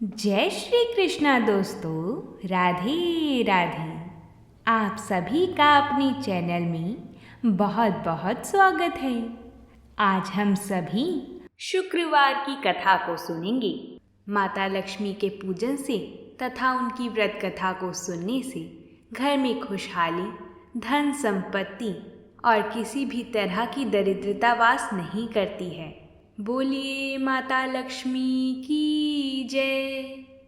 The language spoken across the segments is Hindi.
जय श्री कृष्णा दोस्तों, राधे राधे। आप सभी का अपने चैनल में बहुत बहुत स्वागत है। आज हम सभी शुक्रवार की कथा को सुनेंगे। माता लक्ष्मी के पूजन से तथा उनकी व्रत कथा को सुनने से घर में खुशहाली, धन संपत्ति और किसी भी तरह की दरिद्रता वास नहीं करती है। बोलिए माता लक्ष्मी की जय।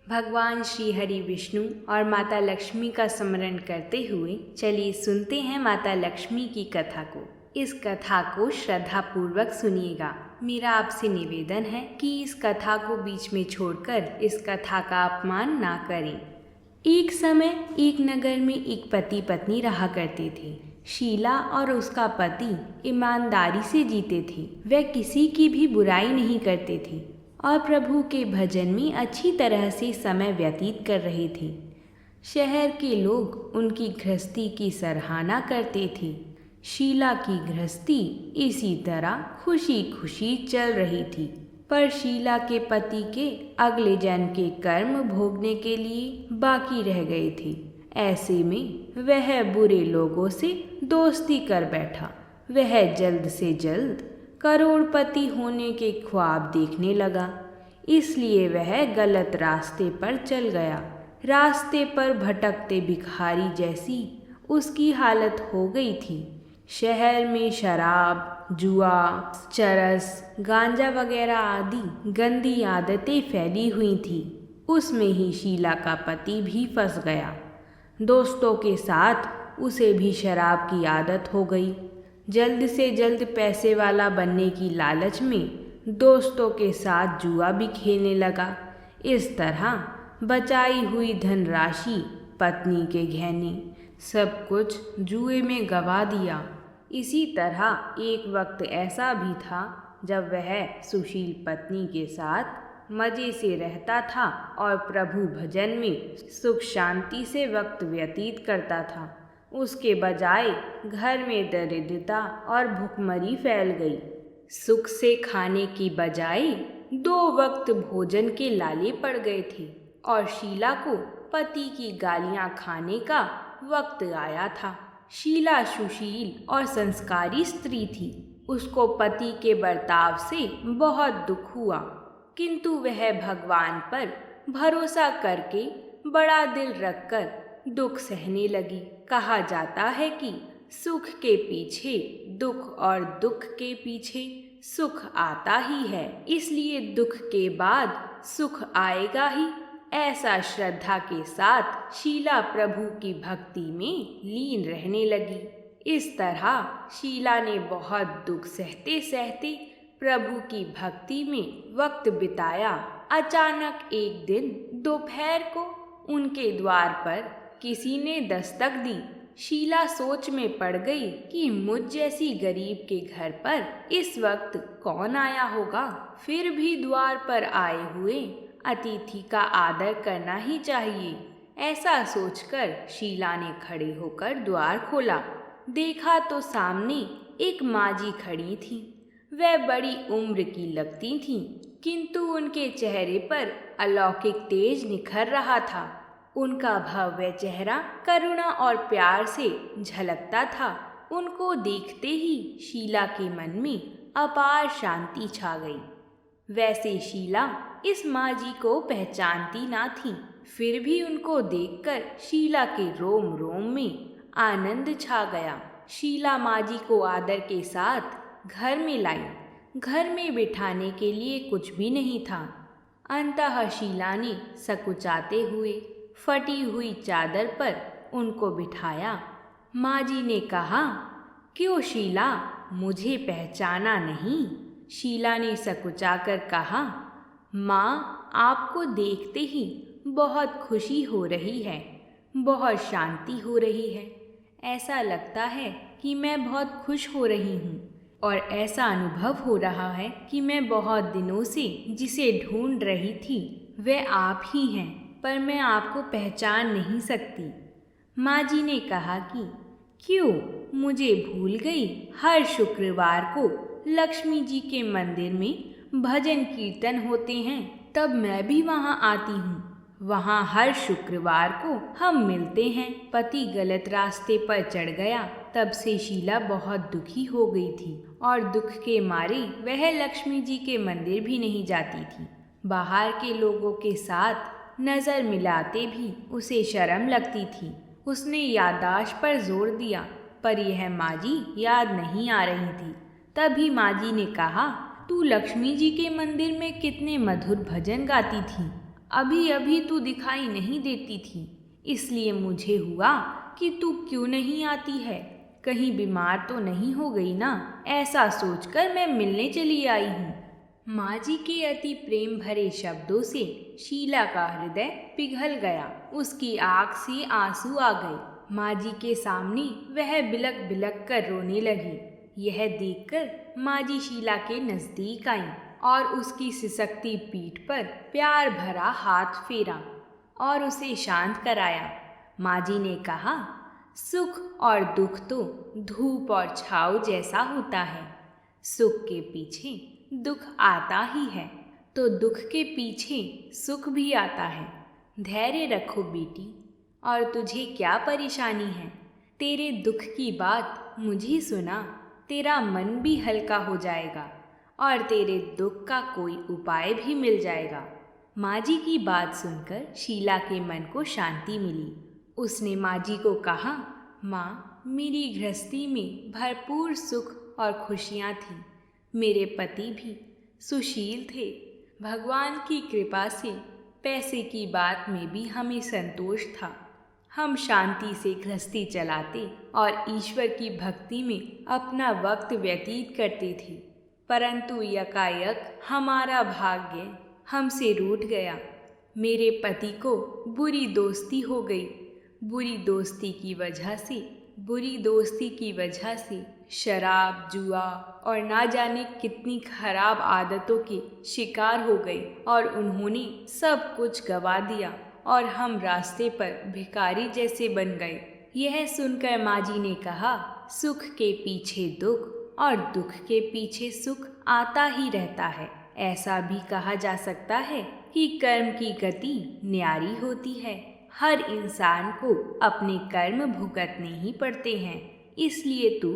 भगवान श्री हरि विष्णु और माता लक्ष्मी का स्मरण करते हुए चलिए सुनते हैं माता लक्ष्मी की कथा को। इस कथा को श्रद्धा पूर्वक सुनिएगा। मेरा आपसे निवेदन है कि इस कथा को बीच में छोड़कर इस कथा का अपमान ना करें। एक समय एक नगर में एक पति पत्नी रहा करते थे। शीला और उसका पति ईमानदारी से जीते थे। वे किसी की भी बुराई नहीं करते थे और प्रभु के भजन में अच्छी तरह से समय व्यतीत कर रहे थे। शहर के लोग उनकी गृहस्थी की सराहना करते थे। शीला की गृहस्थी इसी तरह खुशी खुशी चल रही थी, पर शीला के पति के अगले जन्म के कर्म भोगने के लिए बाकी रह गए थे। ऐसे में वह बुरे लोगों से दोस्ती कर बैठा। वह जल्द से जल्द करोड़पति होने के ख्वाब देखने लगा, इसलिए वह गलत रास्ते पर चल गया। रास्ते पर भटकते भिखारी जैसी उसकी हालत हो गई थी। शहर में शराब, जुआ, चरस, गांजा वगैरह आदि गंदी आदतें फैली हुई थी। उसमें ही शीला का पति भी फंस गया। दोस्तों के साथ उसे भी शराब की आदत हो गई। जल्द से जल्द पैसे वाला बनने की लालच में दोस्तों के साथ जुआ भी खेलने लगा। इस तरह बचाई हुई धनराशि, पत्नी के गहने, सब कुछ जुए में गवा दिया। इसी तरह एक वक्त ऐसा भी था जब वह सुशील पत्नी के साथ मज़े से रहता था और प्रभु भजन में सुख शांति से वक्त व्यतीत करता था। उसके बजाय घर में दरिद्रता और भुखमरी फैल गई। सुख से खाने की बजाय 2 वक्त भोजन के लाले पड़ गए थे और शीला को पति की गालियां खाने का वक्त आया था। शीला सुशील और संस्कारी स्त्री थी। उसको पति के बर्ताव से बहुत दुख हुआ, किंतु वह भगवान पर भरोसा करके बड़ा दिल रखकर दुख सहने लगी। कहा जाता है कि सुख के पीछे दुख और दुख के पीछे सुख आता ही है, इसलिए दुख के बाद सुख आएगा ही। ऐसा श्रद्धा के साथ शीला प्रभु की भक्ति में लीन रहने लगी। इस तरह शीला ने बहुत दुख सहते सहते प्रभु की भक्ति में वक्त बिताया। अचानक एक दिन दोपहर को उनके द्वार पर किसी ने दस्तक दी। शीला सोच में पड़ गई कि मुझ जैसी गरीब के घर पर इस वक्त कौन आया होगा। फिर भी द्वार पर आए हुए अतिथि का आदर करना ही चाहिए। ऐसा सोचकर शीला ने खड़े होकर द्वार खोला। देखा तो सामने एक माजी खड़ी थी। वह बड़ी उम्र की लगती थीं, किंतु उनके चेहरे पर अलौकिक तेज निखर रहा था। उनका भव्य चेहरा करुणा और प्यार से झलकता था। उनको देखते ही शीला के मन में अपार शांति छा गई। वैसे शीला इस माजी को पहचानती ना थी, फिर भी उनको देखकर शीला के रोम रोम में आनंद छा गया। शीला माजी को आदर के साथ घर में लाई। घर में बिठाने के लिए कुछ भी नहीं था। अंततः शीला ने सकुचाते हुए फटी हुई चादर पर उनको बिठाया। माजी ने कहा, क्यों शीला, मुझे पहचाना नहीं? शीला ने सकुचाकर कहा, माँ, आपको देखते ही बहुत खुशी हो रही है, बहुत शांति हो रही है। ऐसा लगता है कि मैं बहुत खुश हो रही हूँ और ऐसा अनुभव हो रहा है कि मैं बहुत दिनों से जिसे ढूंढ रही थी वह आप ही हैं, पर मैं आपको पहचान नहीं सकती। माँ जी ने कहा कि क्यों, मुझे भूल गई? हर शुक्रवार को लक्ष्मी जी के मंदिर में भजन कीर्तन होते हैं तब मैं भी वहाँ आती हूँ। वहाँ हर शुक्रवार को हम मिलते हैं। पति गलत रास्ते पर चढ़ गया। तब से शीला बहुत दुखी हो गई थी और दुख के मारे वह लक्ष्मी जी के मंदिर भी नहीं जाती थी। बाहर के लोगों के साथ नज़र मिलाते भी उसे शर्म लगती थी। उसने याददाश्त पर जोर दिया, पर यह माँ जी याद नहीं आ रही थी। तभी माँ जी ने कहा, तू लक्ष्मी जी के मंदिर में कितने मधुर भजन गाती थी। अभी अभी तू दिखाई नहीं देती थी, इसलिए मुझे हुआ कि तू क्यों नहीं आती है। कहीं बीमार तो नहीं हो गई ना, ऐसा सोचकर मैं मिलने चली आई हूँ। माँ जी के अति प्रेम भरे शब्दों से शीला का हृदय पिघल गया। उसकी आँख से आंसू आ गए। माँ जी के सामने वह बिलक बिलक कर रोने लगी। यह देखकर माँ जी शीला के नजदीक आईं और उसकी सिसकती पीठ पर प्यार भरा हाथ फेरा और उसे शांत कराया। माँ जी ने कहा, सुख और दुख तो धूप और छाँव जैसा होता है। सुख के पीछे दुख आता ही है, तो दुख के पीछे सुख भी आता है। धैर्य रखो बेटी। और तुझे क्या परेशानी है? तेरे दुख की बात मुझे सुना, तेरा मन भी हल्का हो जाएगा और तेरे दुख का कोई उपाय भी मिल जाएगा। माँ जी की बात सुनकर शीला के मन को शांति मिली। उसने माँ जी को कहा, माँ, मेरी गृहस्थी में भरपूर सुख और खुशियाँ थीं। मेरे पति भी सुशील थे। भगवान की कृपा से पैसे की बात में भी हमें संतोष था। हम शांति से गृहस्थी चलाते और ईश्वर की भक्ति में अपना वक्त व्यतीत करते थे। परंतु यकायक हमारा भाग्य हमसे रूठ गया। मेरे पति को बुरी दोस्ती हो गई। बुरी दोस्ती की वजह से शराब, जुआ और ना जाने कितनी खराब आदतों के शिकार हो गए और उन्होंने सब कुछ गवा दिया और हम रास्ते पर भिखारी जैसे बन गए। यह सुनकर माँ जी ने कहा, सुख के पीछे दुख और दुख के पीछे सुख आता ही रहता है। ऐसा भी कहा जा सकता है कि कर्म की गति न्यारी होती है। हर इंसान को अपने कर्म भुगतने ही पड़ते हैं। इसलिए तू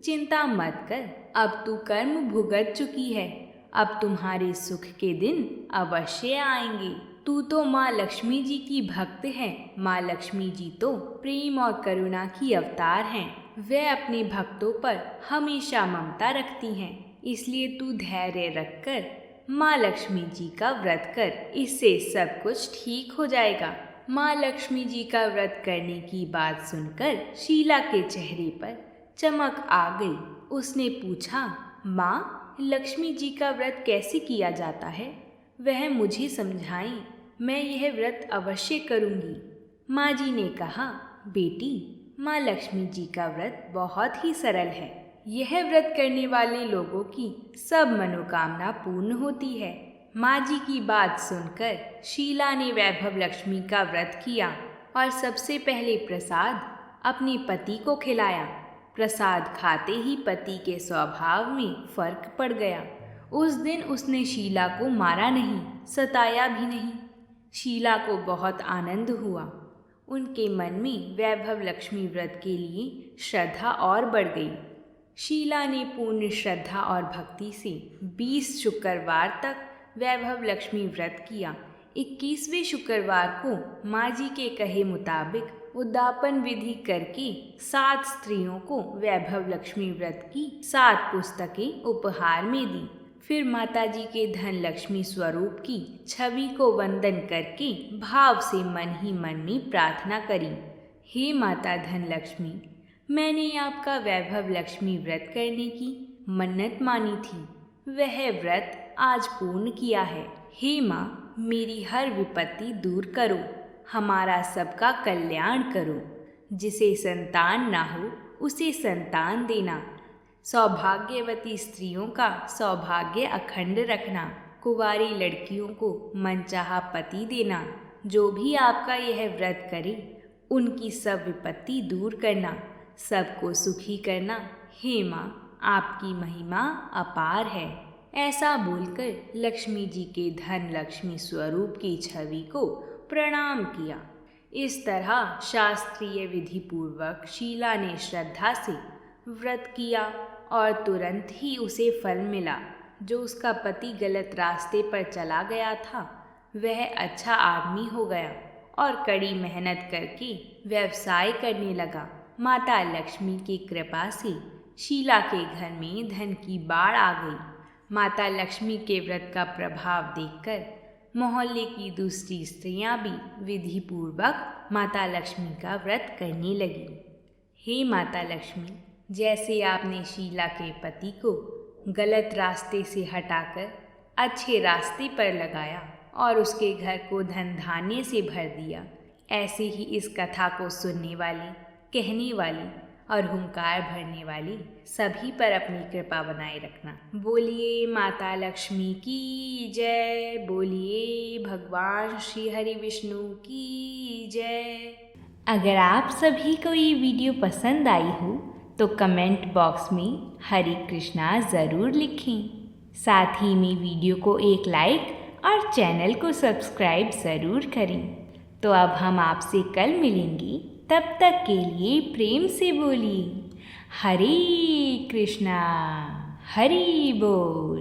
चिंता मत कर, अब तू कर्म भुगत चुकी है। अब तुम्हारे सुख के दिन अवश्य आएंगे। तू तो माँ लक्ष्मी जी की भक्त है। माँ लक्ष्मी जी तो प्रेम और करुणा की अवतार हैं। वे अपने भक्तों पर हमेशा ममता रखती हैं। इसलिए तू धैर्य रखकर माँ लक्ष्मी जी का व्रत कर, इससे सब कुछ ठीक हो जाएगा। माँ लक्ष्मी जी का व्रत करने की बात सुनकर शीला के चेहरे पर चमक आ गई। उसने पूछा, माँ, लक्ष्मी जी का व्रत कैसे किया जाता है? वह मुझे समझाएं, मैं यह व्रत अवश्य करूँगी। माँ जी ने कहा, बेटी, माँ लक्ष्मी जी का व्रत बहुत ही सरल है। यह व्रत करने वाले लोगों की सब मनोकामना पूर्ण होती है। माँ जी की बात सुनकर शीला ने वैभव लक्ष्मी का व्रत किया और सबसे पहले प्रसाद अपने पति को खिलाया। प्रसाद खाते ही पति के स्वभाव में फर्क पड़ गया। उस दिन उसने शीला को मारा नहीं, सताया भी नहीं। शीला को बहुत आनंद हुआ। उनके मन में वैभव लक्ष्मी व्रत के लिए श्रद्धा और बढ़ गई। शीला ने पूर्ण श्रद्धा और भक्ति से 20 शुक्रवार तक वैभव लक्ष्मी व्रत किया। 21वें शुक्रवार को माँ जी के कहे मुताबिक उद्यापन विधि करके 7 स्त्रियों को वैभव लक्ष्मी व्रत की 7 पुस्तकें उपहार में दी। फिर माता जी के धन लक्ष्मी स्वरूप की छवि को वंदन करके भाव से मन ही मन में प्रार्थना करी, हे माता धन लक्ष्मी, मैंने आपका वैभव लक्ष्मी व्रत करने की मन्नत मानी थी, वह व्रत आज पूर्ण किया है। हे माँ, मेरी हर विपत्ति दूर करो, हमारा सबका कल्याण करो। जिसे संतान ना हो उसे संतान देना, सौभाग्यवती स्त्रियों का सौभाग्य अखंड रखना, कुंवारी लड़कियों को मनचाहा पति देना। जो भी आपका यह व्रत करे उनकी सब विपत्ति दूर करना, सबको सुखी करना। हे माँ, आपकी महिमा अपार है। ऐसा बोलकर लक्ष्मी जी के धन लक्ष्मी स्वरूप की छवि को प्रणाम किया। इस तरह शास्त्रीय विधि पूर्वक शीला ने श्रद्धा से व्रत किया और तुरंत ही उसे फल मिला। जो उसका पति गलत रास्ते पर चला गया था वह अच्छा आदमी हो गया और कड़ी मेहनत करके व्यवसाय करने लगा। माता लक्ष्मी की कृपा से शीला के घर में धन की बाढ़ आ गई। माता लक्ष्मी के व्रत का प्रभाव देखकर मोहल्ले की दूसरी स्त्रियां भी विधि पूर्वक माता लक्ष्मी का व्रत करने लगी। हे माता लक्ष्मी, जैसे आपने शीला के पति को गलत रास्ते से हटाकर अच्छे रास्ते पर लगाया और उसके घर को धन धान्य से भर दिया, ऐसे ही इस कथा को सुनने वाली, कहने वाली और हुंकार भरने वाली सभी पर अपनी कृपा बनाए रखना। बोलिए माता लक्ष्मी की जय, बोलिए भगवान श्री हरि विष्णु की जय। अगर आप सभी को ये वीडियो पसंद आई हो तो कमेंट बॉक्स में हरे कृष्णा ज़रूर लिखें। साथ ही में वीडियो को एक लाइक और चैनल को सब्सक्राइब ज़रूर करें। तो अब हम आपसे कल मिलेंगे, तब तक के लिए प्रेम से बोलिए हरे कृष्णा, हरि बोल।